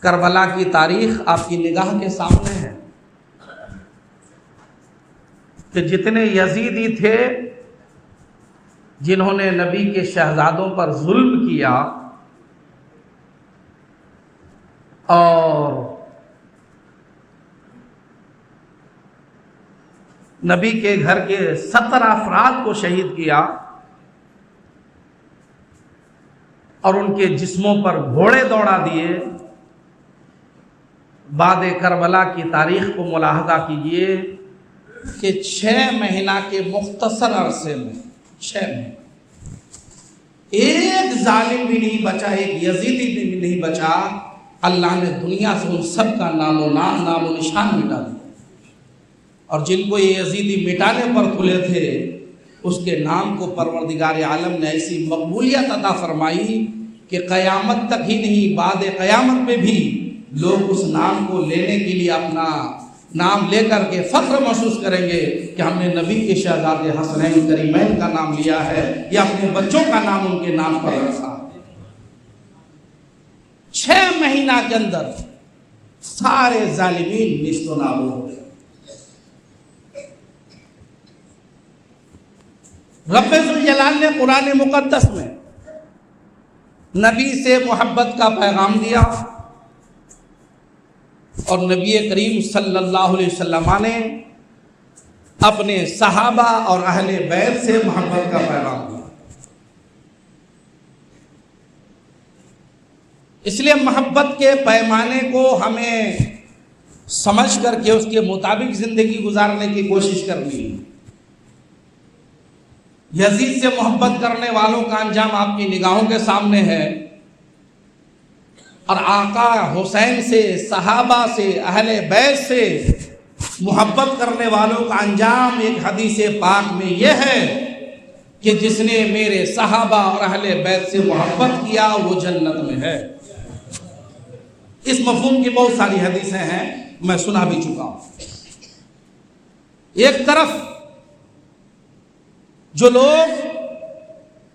کربلا کی تاریخ آپ کی نگاہ کے سامنے ہے کہ جتنے یزیدی تھے جنہوں نے نبی کے شہزادوں پر ظلم کیا اور نبی کے گھر کے 70 افراد کو شہید کیا اور ان کے جسموں پر گھوڑے دوڑا دیے، بعد کربلا کی تاریخ کو ملاحظہ کیجئے کہ 6 مہینہ کے مختصر عرصے میں 6 مہینے ایک ظالم بھی نہیں بچا، ایک یزیدی بھی نہیں بچا، اللہ نے دنیا سے ان سب کا نام و نشان مٹا دیا، اور جن کو یہ یزیدی مٹانے پر تلے تھے اس کے نام کو پروردگار عالم نے ایسی مقبولیت عطا فرمائی کہ قیامت تک ہی نہیں، بعد قیامت میں بھی لوگ اس نام کو لینے کے لیے اپنا نام لے کر کے فخر محسوس کریں گے کہ ہم نے نبی کے شہزادے حسنین کریمین کا نام لیا ہے یا اپنے بچوں کا نام ان کے نام پر رکھا۔ 6 مہینہ کے اندر سارے ظالمین نیست و نابود ہو گئے۔ رب ذوالجلال نے قرآن مقدس میں نبی سے محبت کا پیغام دیا، اور نبی کریم صلی اللہ علیہ وسلم نے اپنے صحابہ اور اہل بیت سے محبت کا پیغام دیا۔ اس لیے محبت کے پیمانے کو ہمیں سمجھ کر کے اس کے مطابق زندگی گزارنے کی کوشش کرنی ہے۔ یزید سے محبت کرنے والوں کا انجام آپ کی نگاہوں کے سامنے ہے، اور آقا حسین سے، صحابہ سے، اہل بیت سے محبت کرنے والوں کا انجام ایک حدیث پاک میں یہ ہے کہ جس نے میرے صحابہ اور اہل بیت سے محبت کیا وہ جنت میں ہے۔ اس مفہوم کی بہت ساری حدیثیں ہیں، میں سنا بھی چکا ہوں۔ ایک طرف جو لوگ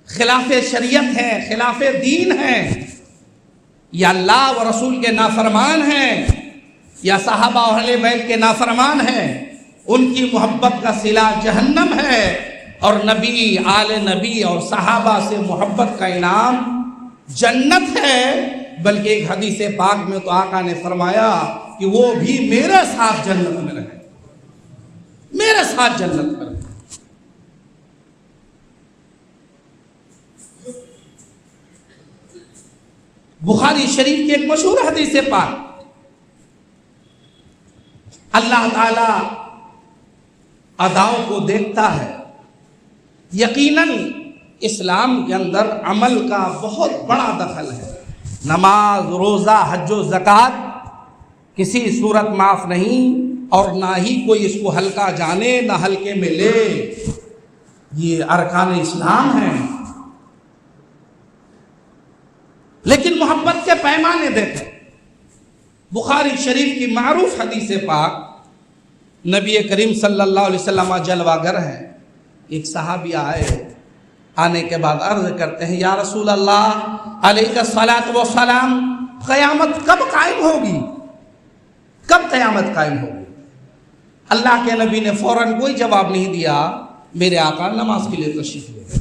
خلاف شریعت ہیں، خلاف دین ہیں، یا اللہ و رسول کے نافرمان ہیں، یا صحابہ و اہل بیت کے نافرمان ہیں، ان کی محبت کا صلہ جہنم ہے، اور نبی، آل نبی اور صحابہ سے محبت کا انعام جنت ہے۔ بلکہ ایک حدیث پاک میں تو آقا نے فرمایا کہ وہ بھی میرے ساتھ جنت میں رہے، میرے ساتھ جنت میں رہے۔ بخاری شریف کی ایک مشہور حدیث پاک، اللہ تعالی اداؤں کو دیکھتا ہے۔ یقیناً اسلام کے اندر عمل کا بہت بڑا دخل ہے۔ نماز، روزہ، حج و زکوٰۃ کسی صورت معاف نہیں، اور نہ ہی کوئی اس کو ہلکا جانے نہ ہلکے میں لے، یہ ارکان اسلام ہیں۔ لیکن محبت کے پیمانے دیکھیں۔ بخاری شریف کی معروف حدیث پاک، نبی کریم صلی اللہ علیہ وسلم جلوہ گر ہیں، ایک صحابی آئے، آنے کے بعد عرض کرتے ہیں یا رسول اللہ علیہ الصلاۃ والسلام، قیامت کب قائم ہوگی؟ کب قیامت قائم ہوگی؟ اللہ کے نبی نے فوراً کوئی جواب نہیں دیا، میرے آقا نماز کے لیے تشریف لے گئے،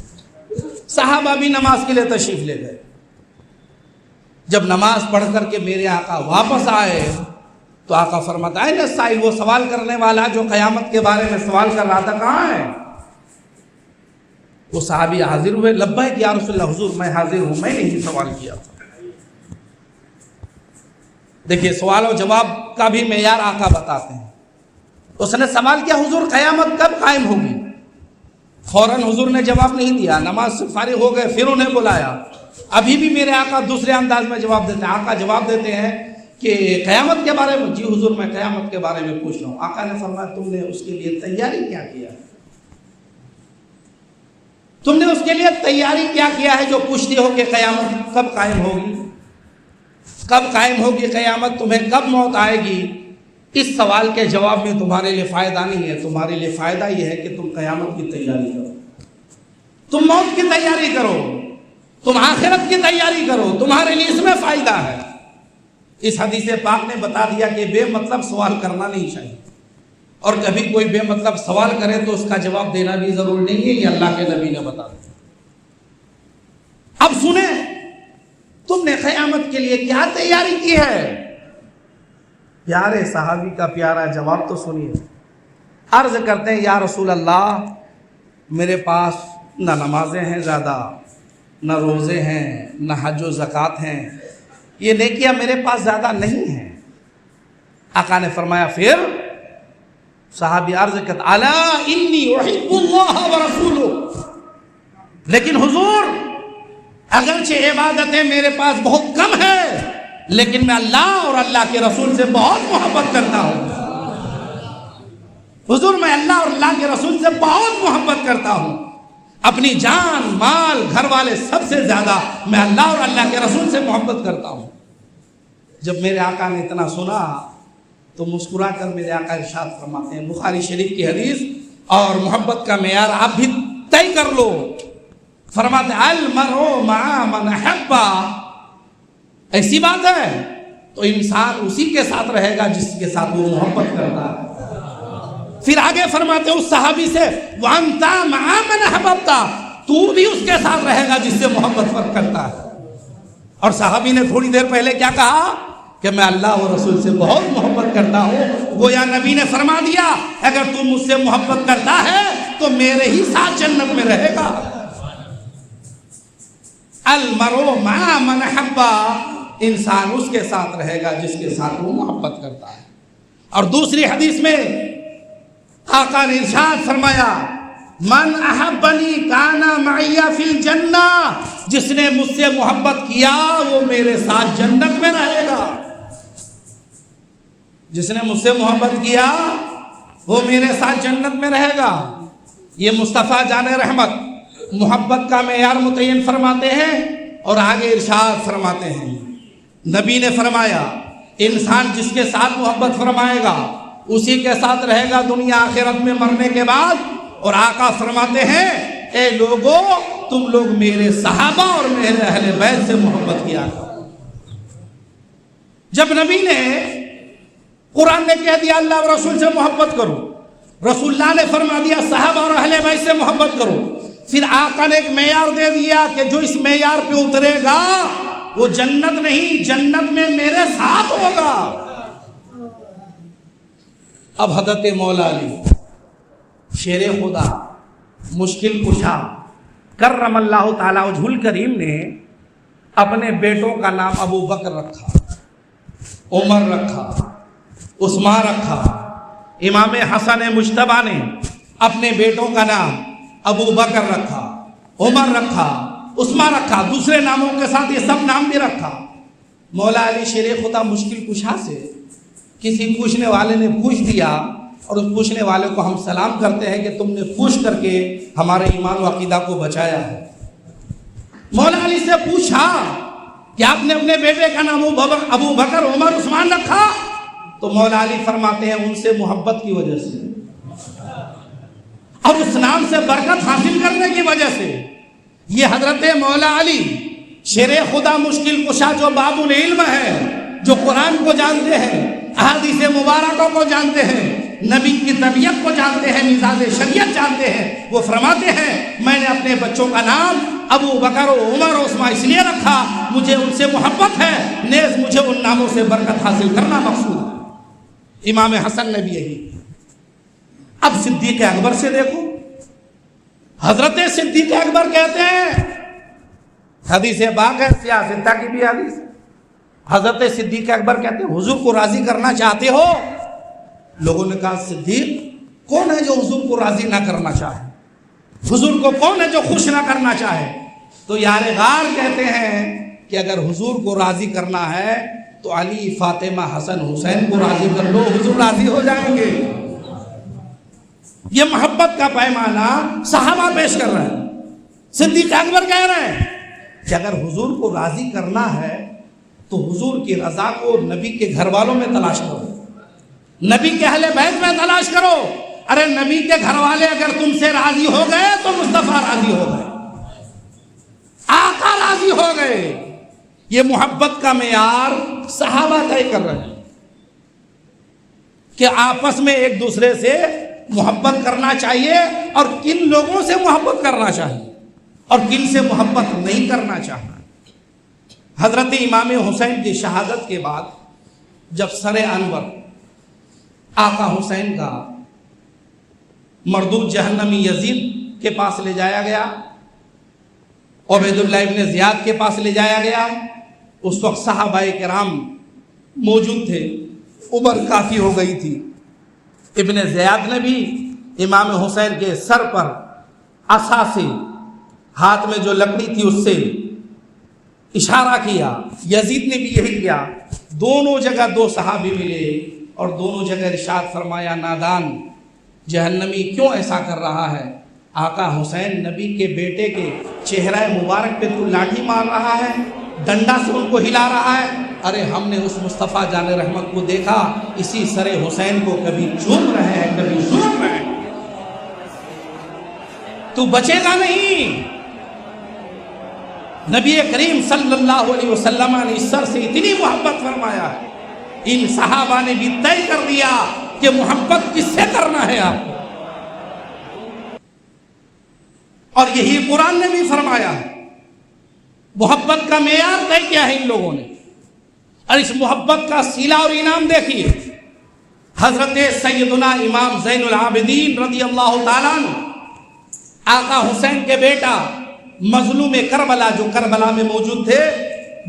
صحابہ بھی نماز کے لیے تشریف لے گئے۔ جب نماز پڑھ کر کے میرے آقا واپس آئے تو آقا فرماتا ہے سائل، وہ سوال کرنے والا جو قیامت کے بارے میں سوال کر رہا تھا کہاں ہے؟ وہ صحابی حاضر ہوئے، لبیک یا رسول اللہ، حضور میں حاضر ہوں، میں نے ہی سوال کیا تھا۔ دیکھیے سوال و جواب کا بھی معیار آقا بتاتے ہیں۔ اس نے سوال کیا حضور قیامت کب قائم ہوگی؟ فوراً حضور نے جواب نہیں دیا، نماز سے فارغ ہو گئے، پھر انہیں بلایا۔ ابھی بھی میرے آقا دوسرے انداز میں جواب دیتے ہیں۔ آقا جواب دیتے ہیں کہ قیامت کے بارے میں، جی حضور میں قیامت کے بارے میں پوچھ رہا ہوں۔ آقا نے فرمایا تم نے اس کے لیے تیاری کیا کیا؟ تم نے اس کے لیے تیاری کیا کیا ہے جو پوچھتی ہو کہ قیامت کب قائم ہوگی؟ کب قائم ہوگی قیامت؟ تمہیں کب موت آئے گی؟ اس سوال کے جواب میں تمہارے لیے فائدہ نہیں ہے، تمہارے لیے فائدہ یہ ہے کہ تم قیامت کی تیاری کرو، تم موت کی تیاری کرو، تم آخرت کی تیاری کرو، تمہارے لیے اس میں فائدہ ہے۔ اس حدیث پاک نے بتا دیا کہ بے مطلب سوال کرنا نہیں چاہیے، اور کبھی کوئی بے مطلب سوال کرے تو اس کا جواب دینا بھی ضروری نہیں ہے، یہ اللہ کے نبی نے بتا دیا۔ اب سنیں، تم نے قیامت کے لیے کیا تیاری کی ہے؟ پیارے صحابی کا پیارا جواب تو سنیے۔ عرض کرتے ہیں یا رسول اللہ، میرے پاس نہ نمازیں ہیں زیادہ، نہ روزے ہیں، نہ حج و زکوٰۃ ہیں، یہ نیکیاں میرے پاس زیادہ نہیں ہیں۔ آقا نے فرمایا پھر؟ صحابی عرض کرتے الا انی احب اللہ ورسولہ، لیکن حضور اگرچہ عبادتیں میرے پاس بہت کم ہے، لیکن میں اللہ اور اللہ کے رسول سے بہت محبت کرتا ہوں۔ حضور میں اللہ اور اللہ کے رسول سے بہت محبت کرتا ہوں، اپنی جان مال گھر والے سب سے زیادہ میں اللہ اور اللہ کے رسول سے محبت کرتا ہوں۔ جب میرے آقا نے اتنا سنا تو مسکرا کر میرے آقا ارشاد فرماتے ہیں، بخاری شریف کی حدیث، اور محبت کا معیار آپ بھی طے کر لو، فرماتے ہیں المرء مع من احب، ایسی بات ہے تو انسان اسی کے ساتھ رہے گا جس کے ساتھ وہ محبت کرتا ہے۔ پھر آگے فرماتے ہیں اس صحابی سے وانت مع من احببت، تو بھی اس کے ساتھ رہے گا جس سے محبت کرتا ہے۔ اور صحابی نے تھوڑی دیر پہلے کیا کہا کہ میں اللہ اور رسول سے بہت محبت کرتا ہوں، گویا نبی نے فرما دیا اگر تم مجھ سے محبت کرتا ہے تو میرے ہی ساتھ جنت میں رہے گا۔ المرء مع من احب، انسان اس کے ساتھ رہے گا جس کے ساتھ وہ محبت کرتا ہے۔ اور دوسری حدیث میں آقا نے ارشاد فرمایا من احبنی کان معی فی الجنہ، جس نے مجھ سے محبت کیا وہ میرے ساتھ جنت میں رہے گا۔ جس نے مجھ سے محبت کیا وہ میرے ساتھ جنت میں رہے گا۔ یہ مصطفیٰ جان رحمت محبت کا معیار متعین فرماتے ہیں، اور آگے ارشاد فرماتے ہیں نبی نے فرمایا انسان جس کے ساتھ محبت فرمائے گا اسی کے ساتھ رہے گا دنیا آخرت میں مرنے کے بعد۔ اور آقا فرماتے ہیں اے لوگو تم لوگ میرے صحابہ اور میرے اہل بیت سے محبت کیا کرو۔ جب نبی نے قرآن نے کہہ دیا اللہ اور رسول سے محبت کرو، رسول اللہ نے فرما دیا صحابہ اور اہل بیت سے محبت کرو، پھر آقا نے ایک معیار دے دیا کہ جو اس معیار پہ اترے گا وہ جنت نہیں، جنت میں میرے ساتھ ہوگا۔ اب حضرت مولا علی شیر خدا مشکل کشا کرم اللہ تعالیٰ وجہ الکریم نے اپنے بیٹوں کا نام ابو بکر رکھا، عمر رکھا، عثمان رکھا۔ امام حسن مجتبیٰ نے اپنے بیٹوں کا نام ابو بکر رکھا، عمر رکھا، عثمان رکھا، دوسرے ناموں کے ساتھ یہ سب نام بھی رکھا۔ مولا علی شیر خدا مشکل کشا سے کسی پوچھنے والے نے پوچھ دیا، اور اس پوچھنے والے کو ہم سلام کرتے ہیں کہ تم نے پوچھ کر کے ہمارے ایمان و عقیدہ کو بچایا ہے۔ مولا علی سے پوچھا کہ آپ نے اپنے بیٹے کا نام ابو بکر عمر عثمان رکھا، تو مولا علی فرماتے ہیں ان سے محبت کی وجہ سے اور اس نام سے برکت حاصل کرنے کی وجہ سے۔ یہ حضرت مولا علی شیر خدا مشکل کشا جو باب العلم ہے، جو قرآن کو جانتے ہیں، احادیث مبارکوں کو جانتے ہیں، نبی کی طبیعت کو جانتے ہیں، مزاج شریعت جانتے ہیں، وہ فرماتے ہیں میں نے اپنے بچوں کا نام ابو بکر و عمر و عثمان اس لیے رکھا مجھے ان سے محبت ہے، نیز مجھے ان ناموں سے برکت حاصل کرنا مقصود ہے۔ امام حسن نے بھی یہی۔ اب صدیق اکبر سے دیکھو، حضرت صدیق اکبر کہتے ہیں، حدیث پاک ہے سیاستہ کی بھی حدیث، حضرت صدیق اکبر کہتے ہیں حضور کو راضی کرنا چاہتے ہو؟ لوگوں نے کہا صدیق کون ہے جو حضور کو راضی نہ کرنا چاہے، حضور کو کون ہے جو خوش نہ کرنا چاہے؟ تو یار غار کہتے ہیں کہ اگر حضور کو راضی کرنا ہے تو علی فاطمہ حسن حسین کو راضی کر لو، حضور راضی ہو جائیں گے۔ یہ محبت کا پیمانہ صحابہ پیش کر رہے ہیں، صدیق اکبر کہہ رہے ہیں کہ اگر حضور کو راضی کرنا ہے تو حضور کی رضا کو نبی کے گھر والوں میں تلاش کرو، نبی کے اہل بیت میں تلاش کرو۔ ارے نبی کے گھر والے اگر تم سے راضی ہو گئے تو مصطفیٰ راضی ہو گئے، آقا راضی ہو گئے۔ یہ محبت کا معیار صحابہ طے کر رہے ہیں کہ آپس میں ایک دوسرے سے محبت کرنا چاہیے اور کن لوگوں سے محبت کرنا چاہیے اور کن سے محبت نہیں کرنا چاہنا. حضرت امام حسین کی شہادت کے بعد جب سر انور آقا حسین کا مردود جہنمی یزید کے پاس لے جایا گیا، عبید اللہ ابن زیاد کے پاس لے جایا گیا، اس وقت صحابہ کرام موجود تھے، عمر کافی ہو گئی تھی. ابن زیاد نے بھی امام حسین کے سر پر عصا سے، ہاتھ میں جو لکڑی تھی اس سے اشارہ کیا، یزید نے بھی یہی کیا. دونوں جگہ دو صحابی ملے اور دونوں جگہ ارشاد فرمایا نادان جہنمی کیوں ایسا کر رہا ہے؟ آقا حسین نبی کے بیٹے کے چہرہ مبارک پہ تو لاٹھی مار رہا ہے، ڈنڈا سے ان کو ہلا رہا ہے. ارے ہم نے اس مصطفیٰ جان رحمت کو دیکھا اسی سر حسین کو کبھی چوم رہے ہیں کبھی چوم رہے ہیں. تو بچے گا نہیں. نبی کریم صلی اللہ علیہ وسلم نے اس سر سے اتنی محبت فرمایا ہے، ان صحابہ نے بھی طے کر دیا کہ محبت کس سے کرنا ہے آپ کو. اور یہی قرآن نے بھی فرمایا ہے. محبت کا معیار طے کیا ہے ان لوگوں نے، اور اس محبت کا صلہ اور انعام دیکھیے. حضرت سیدنا امام زین العابدین رضی اللہ تعالیٰ عنہ، آقا حسین کے بیٹا مظلوم کربلا جو کربلا میں موجود تھے،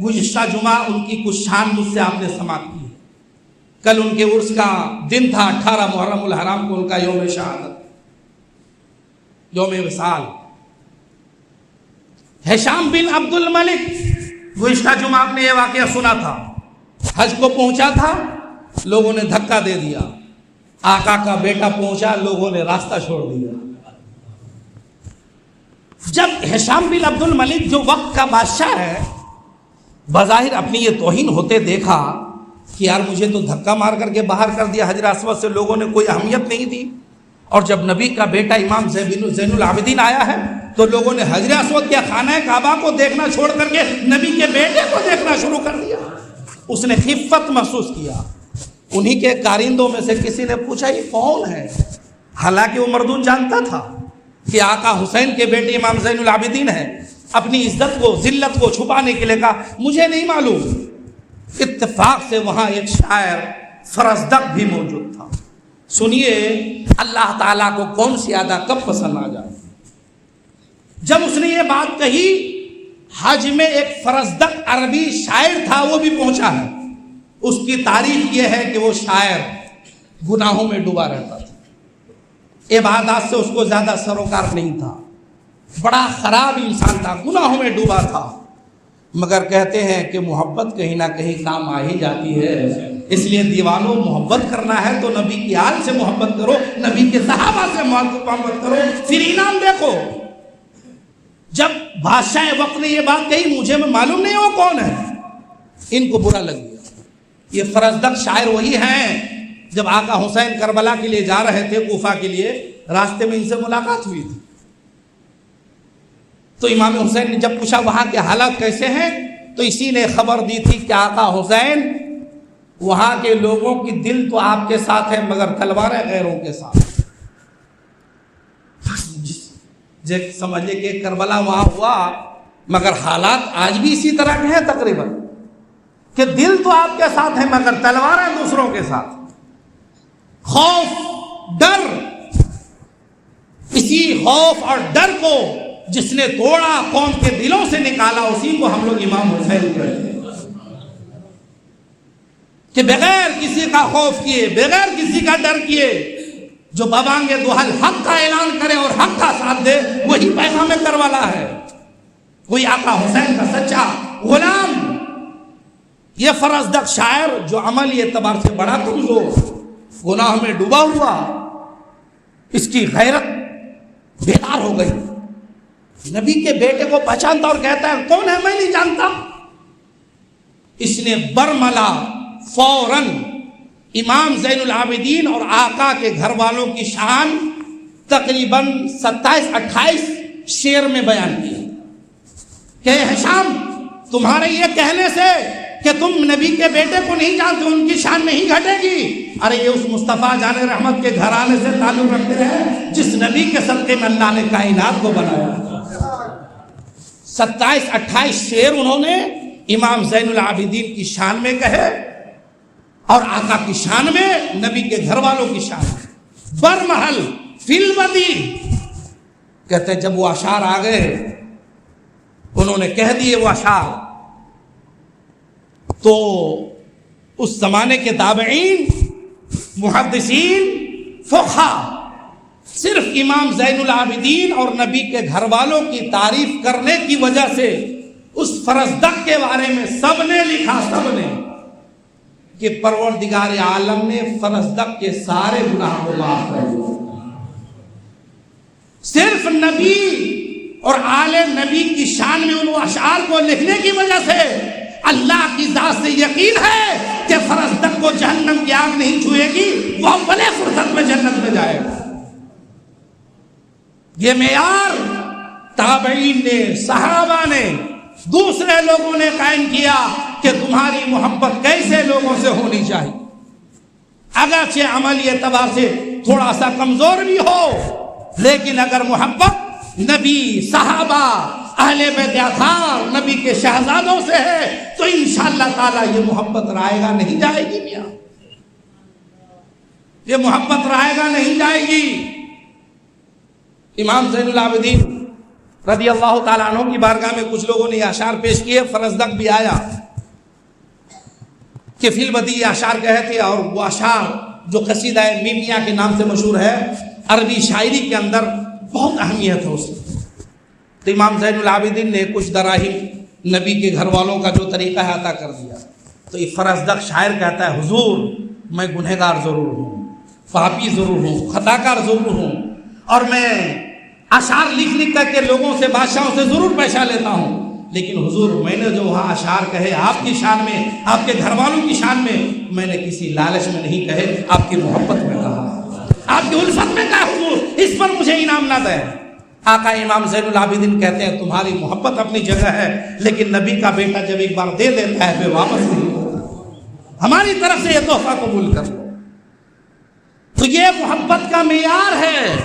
گزشتہ جمعہ ان کی کچھ شان مجھ سے آپ نے سماعت کی. کل ان کے عرس کا دن تھا، 18 محرم الحرام کو ان کا یوم شہادت، یوم وصال. ہشام بن عبد الملک، گزشتہ جمعہ آپ نے یہ واقعہ سنا تھا، حج کو پہنچا تھا، لوگوں نے دھکا دے دیا، آقا کا بیٹا پہنچا، لوگوں نے راستہ چھوڑ دیا. جب ہشام بن عبد الملک جو وقت کا بادشاہ ہے بظاہر اپنی یہ توہین ہوتے دیکھا کہ یار مجھے تو دھکا مار کر کے باہر کر دیا، حجر اسود سے لوگوں نے کوئی اہمیت نہیں دی، اور جب نبی کا بیٹا امام زین العابدین آیا ہے تو لوگوں نے حجر اسود کے خانہ کعبہ کو دیکھنا چھوڑ کر کے نبی کے بیٹے کو دیکھنا شروع کر دیا. اس نے خفت محسوس کیا. انہی کے کارندوں میں سے کسی نے پوچھا یہ کون ہے؟ حالانکہ وہ مردود جانتا تھا کہ آقا حسین کے بیٹے امام زین العابدین ہیں. اپنی عزت کو ذلت کو چھپانے کے لیے کہا مجھے نہیں معلوم. اتفاق سے وہاں ایک شاعر فرزدق بھی موجود تھا. سنیے اللہ تعالیٰ کو کون سی ادا کب پسند آ جائے. جب اس نے یہ بات کہی، حج میں ایک فرزدق عربی شاعر تھا، وہ بھی پہنچا ہے. اس کی تعریف یہ ہے کہ وہ شاعر گناہوں میں ڈوبا رہتا تھا، عبادات سے اس کو زیادہ سروکار نہیں تھا، بڑا خراب انسان تھا، گناہوں میں ڈوبا تھا. مگر کہتے ہیں کہ محبت کہیں نہ کہیں کام آ ہی جاتی ہے. اس لیے دیوانوں محبت کرنا ہے تو نبی کی آل سے محبت کرو، نبی کے صحابہ سے محبت کرو، پھر انعام دیکھو. جب بادشاہ وقت نے یہ بات کہی مجھے معلوم نہیں وہ کون ہے، ان کو برا لگ گیا. یہ فرزدق شاعر وہی ہیں جب آقا حسین کربلا کے لیے جا رہے تھے کوفہ کے لیے، راستے میں ان سے ملاقات ہوئی تھی. تو امام حسین نے جب پوچھا وہاں کے حالات کیسے ہیں تو اسی نے خبر دی تھی کہ آقا حسین وہاں کے لوگوں کی دل تو آپ کے ساتھ ہے مگر تلواریں غیروں کے ساتھ. سمجھ لے کہ کربلا وہاں ہوا مگر حالات آج بھی اسی طرح کے ہیں تقریباً، کہ دل تو آپ کے ساتھ ہے مگر تلواریں دوسروں کے ساتھ. خوف ڈر، اسی خوف اور ڈر کو جس نے توڑا قوم کے دلوں سے نکالا، اسی کو ہم لوگ امام حسین کہتے ہیں کہ بغیر کسی کا خوف کیے، بغیر کسی کا ڈر کیے جو بابانگے دوحل حق کا اعلان کرے اور حق کا ساتھ دے، وہی پیغام کربلا ہے، وہی آقا حسین کا سچا غلام. یہ فرزدق شاعر جو عملی اعتبار سے بڑا کمزور، گناہ میں ڈوبا ہوا، اس کی غیرت بیدار ہو گئی. نبی کے بیٹے کو پہچانتا اور کہتا ہے کون ہے؟ میں نہیں جانتا. اس نے برملا فوراً امام زین العابدین اور آقا کے گھر والوں کی شان تقریباً 27-28 شعر میں بیان کیا کہ ہشام تمہارے یہ کہنے سے کہ تم نبی کے بیٹے کو نہیں جانتے ان کی شان نہیں گھٹے گی. ارے یہ اس مصطفیٰ جان رحمت کے گھرانے سے تعلق رکھتے ہیں جس نبی کے صدقے میں اللہ نے کائنات کو بنایا. 27-28 شعر انہوں نے امام زین العابدین کی شان میں کہے اور آقا کی شان میں, نبی کے گھر والوں کی شان میں. برمحل فی الودی کہتے ہیں جب وہ اشعار آ گئے انہوں نے کہہ دیے وہ اشعار, تو اس زمانے کے تابعین, محدثین, فقہا صرف امام زین العابدین اور نبی کے گھر والوں کی تعریف کرنے کی وجہ سے اس فرزدق کے بارے میں سب نے لکھا, سب نے, کہ پروردگار عالم نے فرزدق کے سارے گناہ کو معاف کر دیا. صرف نبی اور آل نبی کی شان میں ان اشعار کو لکھنے کی وجہ سے اللہ کی ذات سے یقین ہے کہ فرزدق کو جہنم کی آگ نہیں چھوئے گی, وہ اولے فرصت میں جنت میں جائے گا. یہ معیار تابعین نے, صحابہ نے, دوسرے لوگوں نے قائم کیا کہ تمہاری محبت کیسے لوگوں سے ہونی چاہیے. اگرچہ عملی اعتبار سے تھوڑا سا کمزور بھی ہو, لیکن اگر محبت نبی, صحابہ, اہل بیت اطہار, نبی کے شہزادوں سے ہے تو انشاءاللہ تعالی یہ محبت رائے گا نہیں جائے گی. میاں یہ محبت رائے گا نہیں جائے گی. امام زین العابدین رضی اللہ تعالیٰ عنہ کی بارگاہ میں کچھ لوگوں نے اشعار پیش کیے. فرزدق بھی آیا کہ فی البدی اشعار کہے تھے, اور وہ اشعار جو قصیدہ میمیہ کے نام سے مشہور ہے, عربی شاعری کے اندر بہت اہمیت ہے اس کی. تو امام زین العابدین نے کچھ دراہیم نبی کے گھر والوں کا جو طریقہ ہے عطا کر دیا. تو یہ فرزدق شاعر کہتا ہے, حضور میں گنہگار ضرور ہوں, پاپی ضرور ہوں, خطا کار ضرور ہوں, اور میں اشعار لکھ لکھ کر کے لوگوں سے, بادشاہوں سے ضرور پیسہ لیتا ہوں, لیکن حضور میں نے جو وہاں اشعار کہے آپ کی شان میں, آپ کے گھر والوں کی شان میں نے کسی لالچ میں نہیں کہے, آپ کی محبت میں کہا, آپ کی الفت میں کہا. حضور اس پر مجھے انعام نہ دیں. آقا امام زین العابدین کہتے ہیں تمہاری محبت اپنی جگہ ہے, لیکن نبی کا بیٹا جب ایک بار دے دیتا ہے پھر واپس نہیں ہوتا. ہماری طرف سے یہ تحفہ قبول کر لو. تو یہ محبت کا معیار ہے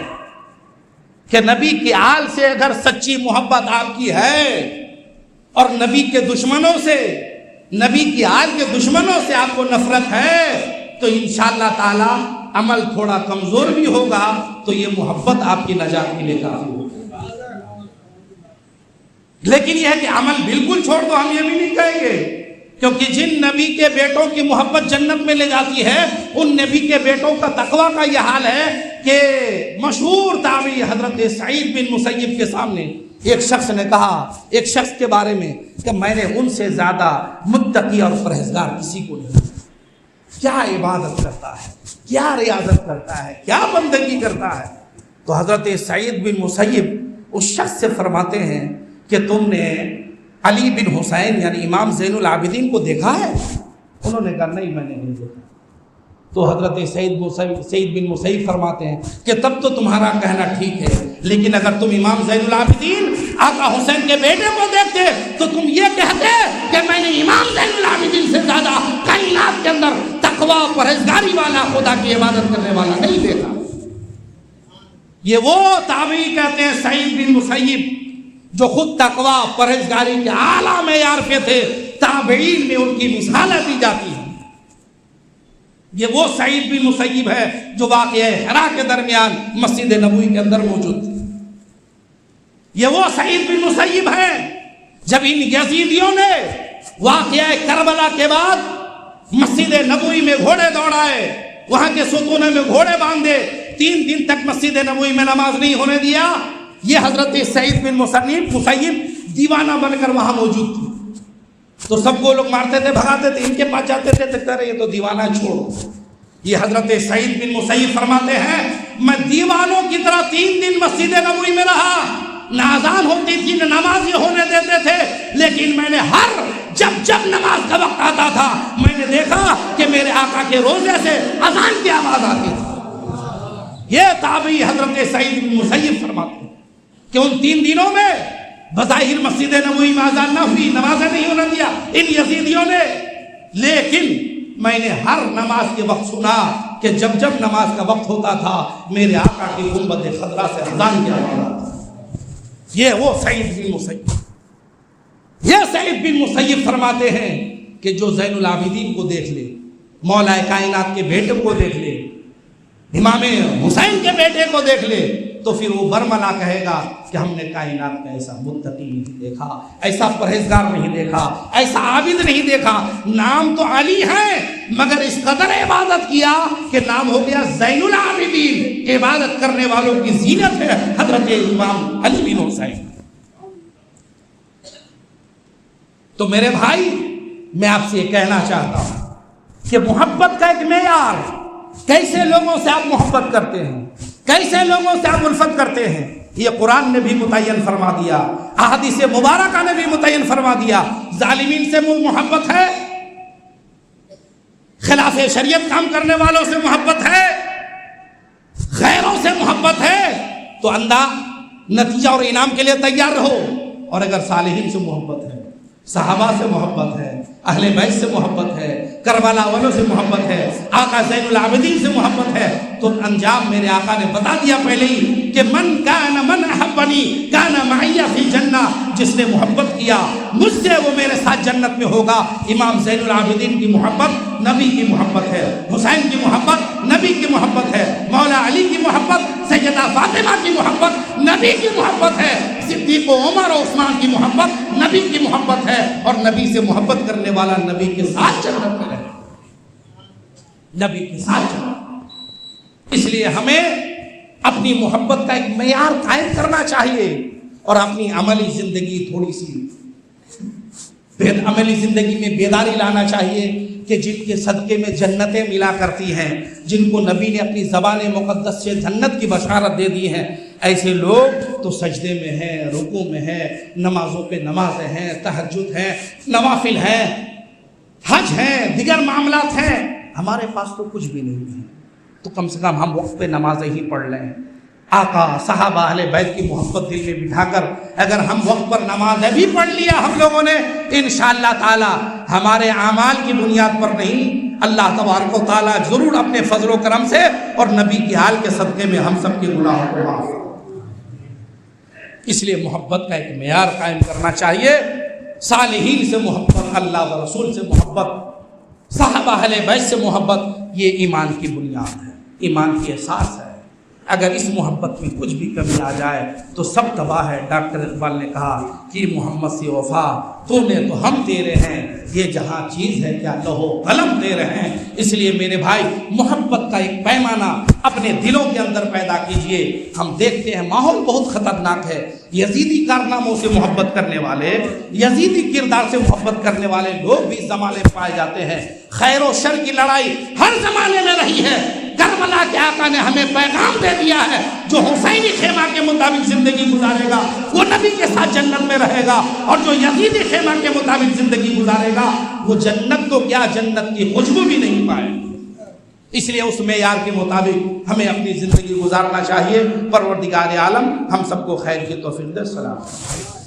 کہ نبی کی آل سے اگر سچی محبت آپ کی ہے اور نبی کے دشمنوں سے, نبی کی آل کے دشمنوں سے آپ کو نفرت ہے, تو انشاءاللہ تعالی عمل تھوڑا کمزور بھی ہوگا تو یہ محبت آپ کی نجات کے لیے کافی ہوگی. لیکن یہ ہے کہ عمل بالکل چھوڑ دو, ہم یہ بھی نہیں کہیں گے, کیونکہ جن نبی کے بیٹوں کی محبت جنت میں لے جاتی ہے ان نبی کے بیٹوں کا تقویٰ کا یہ حال ہے کہ مشہور تابعی حضرت سعید بن مسیب کے سامنے ایک شخص نے کہا ایک شخص کے بارے میں کہ میں نے ان سے زیادہ متقی اور پرہیزگار کسی کو نہیں. کیا عبادت کرتا ہے, کیا ریاضت کرتا ہے, کیا بندگی کرتا ہے. تو حضرت سعید بن مسیب اس شخص سے فرماتے ہیں کہ تم نے علی بن حسین یعنی امام زین العابدین کو دیکھا ہے؟ انہوں نے کہا نہیں میں نے نہیں دیکھا. تو حضرت سعید بن مسیب فرماتے ہیں کہ تب تو تمہارا کہنا ٹھیک ہے, لیکن اگر تم امام زین العابدین آقا حسین کے بیٹے کو دیکھتے تو تم یہ کہتے کہ میں نے امام زین العابدین سے زیادہ کائنات کے اندر تقویٰ پرہیزگاری والا, خدا کی عبادت کرنے والا نہیں دیکھا. یہ وہ تابعی کہتے ہیں سعید بن مسیب جو خود تقویٰ پرہیزگاری کے اعلیٰ معیار پہ تھے, تابعین میں ان کی مثالیں دی جاتی ہیں. یہ وہ سعید بن مسیب ہے جو واقعہ حرا کے درمیان مسجد نبوی کے اندر موجود تھے. یہ وہ سعید بن مسیب ہے جب ان یزیدیوں نے واقعہ کربلا کے بعد مسجد نبوی میں گھوڑے دوڑائے, وہاں کے ستونے میں گھوڑے باندھے, 3 دن تک مسجد نبوی میں نماز نہیں ہونے دیا. یہ حضرت سعید بن مسیب دیوانہ بن کر وہاں موجود تھی. تو سب کو لوگ مارتے تھے, بھگاتے تھے, ان کے پاس جاتے تھے, دیکھتے رہے یہ تو دیوانہ چھوڑو. یہ حضرت سعید بن مسیب فرماتے ہیں میں دیوانوں کی طرح 3 دن مسجد نبوی میں رہا, نہ اذان ہوتی تھی نہ نماز یہ ہونے دیتے تھے, لیکن میں نے جب نماز کا وقت آتا تھا میں نے دیکھا کہ میرے آقا کے روزے سے اذان کی آواز آتی تھی. یہ تابعی حضرت سعید بن مسیب فرماتے ہیں کہ ان 3 دنوں میں بظاہر مسجد نبوی میں اذان نہ ہوئی، نمازیں نہیں ہونے دیا ان یزیدیوں نے، لیکن میں نے ہر نماز کے وقت سنا کہ جب جب نماز کا وقت ہوتا تھا میرے آقا کی گنبد خضرا سے اذان کیا جاتا تھا۔ یہ وہ سعید بن مسیب، یہ سعید بن مسیب فرماتے ہیں کہ جو زین العابدین کو دیکھ لے، مولا کائنات کے بیٹے کو دیکھ لے، امام حسین کے بیٹے کو دیکھ لے، تو پھر وہ برملا کہے گا کہ ہم نے کائنات کا ایسا متقی نہیں دیکھا، ایسا پرہیزگار نہیں دیکھا، ایسا عابد نہیں دیکھا۔ نام تو علی ہے مگر اس قدر عبادت کیا کہ نام ہو گیا زین العابدین، عبادت کرنے والوں کی زینت ہے حضرت امام علی بن حسین۔ تو میرے بھائی میں آپ سے یہ کہنا چاہتا ہوں کہ محبت کا ایک معیار، کیسے لوگوں سے آپ محبت کرتے ہیں، کیسے لوگوں سے آپ الفت کرتے ہیں، یہ قرآن نے بھی متعین فرما دیا، احادیث مبارکہ نے بھی متعین فرما دیا۔ ظالمین سے محبت ہے، خلاف شریعت کام کرنے والوں سے محبت ہے، غیروں سے محبت ہے، تو اندھا نتیجہ اور انعام کے لیے تیار رہو۔ اور اگر صالحین سے محبت ہے، صحابہ سے محبت ہے، اہل بیت سے محبت ہے، کربلا والوں سے محبت ہے، آقا زین العابدین سے محبت ہے، تو انجام میرے آقا نے بتا دیا پہلے ہی کہ من احبنی کان معی فی جنہ، جس نے محبت کیا مجھ سے وہ میرے ساتھ جنت میں ہوگا۔ امام زین العابدین کی محبت نبی کی محبت ہے، حسین کی محبت نبی کی محبت ہے، مولا علی کی محبت، سیدہ فاطمہ کی محبت نبی کی محبت ہے، صدیق و عمر و عثمان کی محبت نبی کی محبت ہے، اور نبی سے محبت کرنے والا نبی کے ساتھ جنت میں رہے، نبی کے ساتھ جنت۔ اس لیے ہمیں اپنی محبت کا ایک معیار قائم کرنا چاہیے، اور اپنی عملی زندگی تھوڑی سی عملی زندگی میں بیداری لانا چاہیے کہ جن کے صدقے میں جنتیں ملا کرتی ہیں، جن کو نبی نے اپنی زبان مقدس سے جنت کی بشارت دے دی ہے، ایسے لوگ تو سجدے میں ہیں، رکوع میں ہیں، نمازوں پہ نمازیں ہیں، تہجد ہیں، نوافل ہیں، حج ہیں، دیگر معاملات ہیں، ہمارے پاس تو کچھ بھی نہیں ہے، تو کم سے کم ہم وقت پہ نمازیں ہی پڑھ لیں۔ آقا، صحابہ، اہل بیت کی محبت دل میں بٹھا کر اگر ہم وقت پر نمازیں بھی پڑھ لیا ہم لوگوں نے، انشاءاللہ تعالی ہمارے اعمال کی بنیاد پر نہیں، اللہ تبارک و تعالی ضرور اپنے فضل و کرم سے اور نبی کی حال کے صدقے میں ہم سب کے گناہوں کو معاف کرے۔ اس لیے محبت کا ایک معیار قائم کرنا چاہیے، صالحین سے محبت، اللہ و رسول سے محبت، صحابہ اہل بیت سے محبت، یہ ایمان کی بنیاد ہے، ایمان کی اساس ہے۔ اگر اس محبت میں کچھ بھی کمی آ جائے تو سب تباہ ہے۔ ڈاکٹر اقبال نے کہا کہ محمد سے وفا تو نے تو ہم تیرے ہیں، یہ جہاں چیز ہے کیا لوح و قلم تیرے ہیں۔ اس لیے میرے بھائی محبت کا ایک پیمانہ اپنے دلوں کے اندر پیدا کیجئے۔ ہم دیکھتے ہیں ماحول بہت خطرناک ہے، یزیدی کارناموں سے محبت کرنے والے، یزیدی کردار سے محبت کرنے والے لوگ بھی زمانے میں پائے جاتے ہیں۔ خیر و شر کی لڑائی ہر زمانے میں رہی ہے۔ کربلا کے آقا نے ہمیں پیغام دے دیا ہے، جو حسینی خیمہ کے مطابق زندگی گزارے گا وہ نبی کے ساتھ جنت میں رہے گا، اور جو یزیدی خیمہ کے مطابق زندگی گزارے گا وہ جنت تو کیا جنت کی خوشبو بھی نہیں پائے۔ اس لیے اس معیار کے مطابق ہمیں اپنی زندگی گزارنا چاہیے۔ پروردگار عالم ہم سب کو خیر کی توفیق دے۔ السلام علیکم۔